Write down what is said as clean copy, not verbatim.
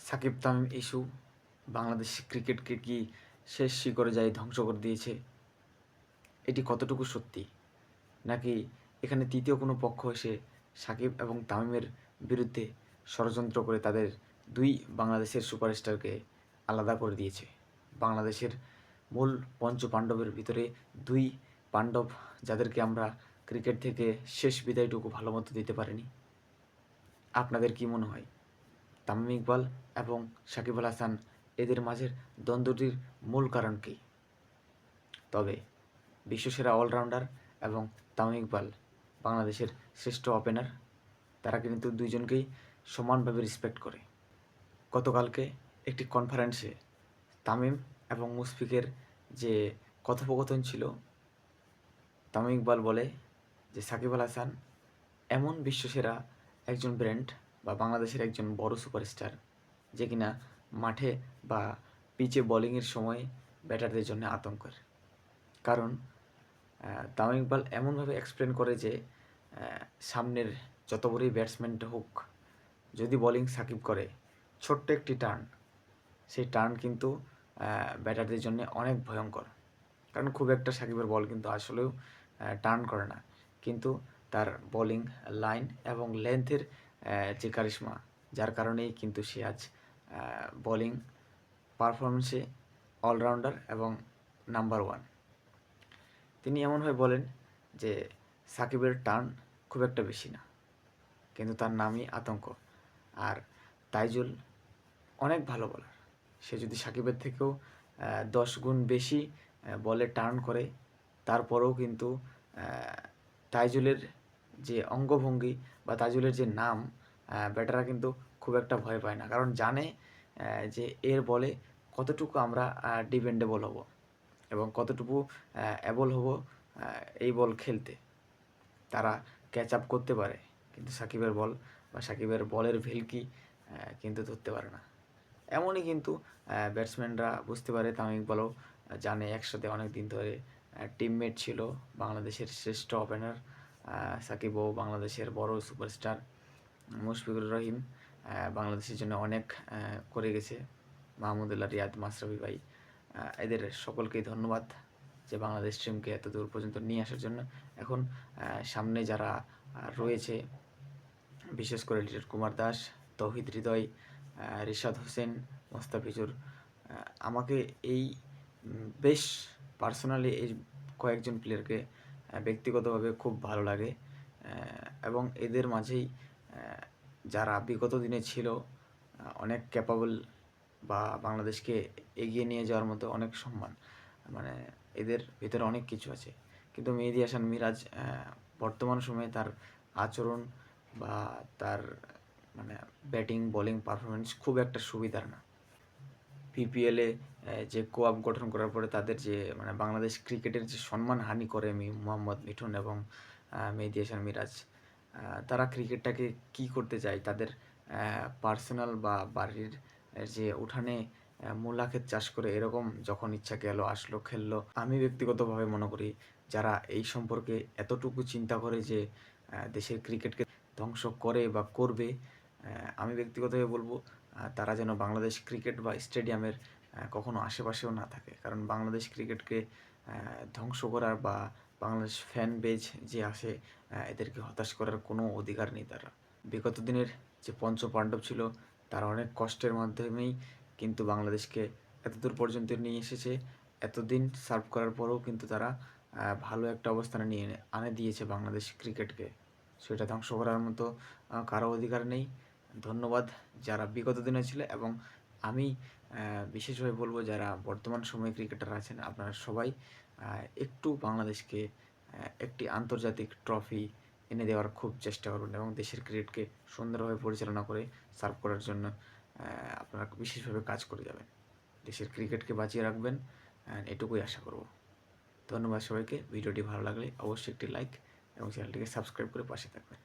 Shakib Tamim issue Bangladesh ক্রিকেটকে কি শেষ শিখরে যায় ধ্বংস করে দিয়েছে? এটি কতটুকু সত্যি? নাকি এখানে তৃতীয় কোনো পক্ষ এসে সাকিব এবং তামিমের বিরুদ্ধে ষড়যন্ত্র করে তাদের দুই বাংলাদেশের সুপারস্টারকে আলাদা করে দিয়েছে? বাংলাদেশের মূল পঞ্চপাণ্ডবের ভিতরে দুই পাণ্ডব যাদেরকে আমরা ক্রিকেট থেকে শেষ বিদায়টুকু ভালো মতো দিতে পারিনি। আপনাদের কি মনে হয় তামিম ইকবাল এবং সাকিব আল হাসান এদের মাঝের দ্বন্দ্বটির মূল কারণ কী? তবে বিশ্বসেরা অলরাউন্ডার এবং তামিম ইকবাল বাংলাদেশের শ্রেষ্ঠ ওপেনার, তারা কিন্তু দুইজনকেই সমানভাবে রেসপেক্ট করে। গতকালকে একটি কনফারেন্সে তামিম এবং মুশফিকের যে কথোপকথন ছিল, তামিম ইকবাল বলে যে সাকিব আল হাসান এমন বিশ্বসেরা একজন ব্র্যান্ড বা বাংলাদেশের একজন বড় সুপারস্টার, যে কিনা মাঠে বা পিচে বোলিংয়ের সময় ব্যাটারদের জন্য আতঙ্কের। কারণ তামিম ইকবাল এমনভাবে এক্সপ্লেন করে যে সামনের যত বড়ই ব্যাটসম্যানটা হোক, যদি বোলিং সাকিব করে ছোট্ট একটি টার্ন, সেই টার্ন কিন্তু ব্যাটারদের জন্য অনেক ভয়ঙ্কর। কারণ খুব একটা সাকিবের বল কিন্তু আসলেও টার্ন করে না, কিন্তু তার বোলিং লাইন এবং লেন্থের যে কারিশমা, যার কারণেই কিন্তু সে আজ বোলিং পারফরমেন্সে অলরাউন্ডার এবং নাম্বার ওয়ান। তিনি এমনভাবে বলেন যে সাকিবের টার্ন খুব একটা বেশি না, কিন্তু তার নামই আতঙ্ক। আর তাইজুল অনেক ভালো বলার, সে যদি সাকিবের থেকেও 10 গুণ বেশি বলে টার্ন করে, তারপরেও কিন্তু তাইজুলের যে অঙ্গভঙ্গি বা তাইজুলের যে নাম, ব্যাটাররা কিন্তু খুব একটা ভয় পায় না, কারণ জানে যে এর বলে কতটুকু আমরা ডিপেন্ডেবল হব এবং কতটুকু অ্যাবল হব এই বল খেলতে। তারা ক্যাচ আপ করতে পারে, কিন্তু সাকিবের বল বা সাকিবের বলের ভেলকি কিন্তু ধরতে পারে না। এমনই কিন্তু ব্যাটসম্যানরা বুঝতে পারে। তামিম ইকবালও জানে, একসাথে অনেক দিন ধরে টিমমেট ছিল। বাংলাদেশের শ্রেষ্ঠ ওপেনার সাকিবও বাংলাদেশের বড় সুপারস্টার। মুশফিকুর রহিম বাংলাদেশের জন্য অনেক করে গেছে। মাহমুদুল্লাহ রিয়াদ, মাশরাফি ভাই, এদের সকলকেই ধন্যবাদ যে বাংলাদেশ টিমকে এত দূর পর্যন্ত নিয়ে আসার জন্য। এখন সামনে যারা রয়েছে, বিশেষ করে লিটন কুমার দাস, তৌহিদ হৃদয়, রিশাদ হোসেন, মোস্তাফিজুর, আমাকে এই বেশ পার্সোনালি এই কয়েকজন প্লেয়ারকে ব্যক্তিগতভাবে খুব ভালো লাগে এবং এদের মাঝেই যারা বিগত দিনে ছিল অনেক ক্যাপাবল বা বাংলাদেশকে এগিয়ে নিয়ে যাওয়ার মতো অনেক সম্মান, মানে এদের ভিতরে অনেক কিছু আছে। কিন্তু মেহেদী হাসান মিরাজ বর্তমান সময়ে তার আচরণ বা তার মানে ব্যাটিং বোলিং পারফরমেন্স খুব একটা সুবিধার না। পিপিএলে যে কোয়াপ গঠন করার পরে তাদের যে মানে বাংলাদেশ ক্রিকেটের যে সম্মান হানি করে মোহাম্মদ মিঠুন এবং মেহেদী হাসান মিরাজ, তারা ক্রিকেটটাকে কী করতে চায়, তাদের পার্সোনাল বা বাড়ির যে উঠানে মূলা ক্ষেত চাষ করে এরকম যখন ইচ্ছা গেল আসলো খেললো। আমি ব্যক্তিগতভাবে মনে করি যারা এই সম্পর্কে এতটুকু চিন্তা করে যে দেশের ক্রিকেটকে ধ্বংস করে বা করবে, আমি ব্যক্তিগতভাবে বলবো তারা যেন বাংলাদেশ ক্রিকেট বা স্টেডিয়ামের কখনো আশেপাশেও না থাকে। কারণ বাংলাদেশ ক্রিকেটকে ধ্বংস করার বা বাংলাদেশ ফ্যান বেজ যে আসে, এদেরকে হতাশ করার কোনো অধিকার নেই তারা। বিগত দিনের যে পঞ্চপাণ্ডব ছিল, তারা অনেক কষ্টের মাধ্যমেই কিন্তু বাংলাদেশকে এতদূর পর্যন্ত নিয়ে এসেছে। এতদিন সার্ভ করার পরেও কিন্তু তারা ভালো একটা অবস্থানে নিয়ে আনে দিয়েছে বাংলাদেশ ক্রিকেটকে। সেটা ধ্বংস করার মতো কারো অধিকার নেই। ধন্যবাদ যারা বিগত দিনে ছিল, এবং আমি বিশেষভাবে বলবো যারা বর্তমান সময়ে ক্রিকেটার আছেন, আপনারা সবাই একটু বাংলাদেশকে একটি আন্তর্জাতিক ট্রফি এনে দেওয়ার খুব চেষ্টা করুন এবং দেশের ক্রিকেটকে সুন্দরভাবে পরিচালনা করে সার্ভ করার জন্য আপনারা বিশেষভাবে কাজ করে যাবেন। দেশের ক্রিকেটকে বাঁচিয়ে রাখবেন, এটুকুই আশা করব। ধন্যবাদ সবাইকে। ভিডিওটি ভালো লাগলে অবশ্যই একটি লাইক এবং চ্যানেলটিকে সাবস্ক্রাইব করে পাশে থাকবেন।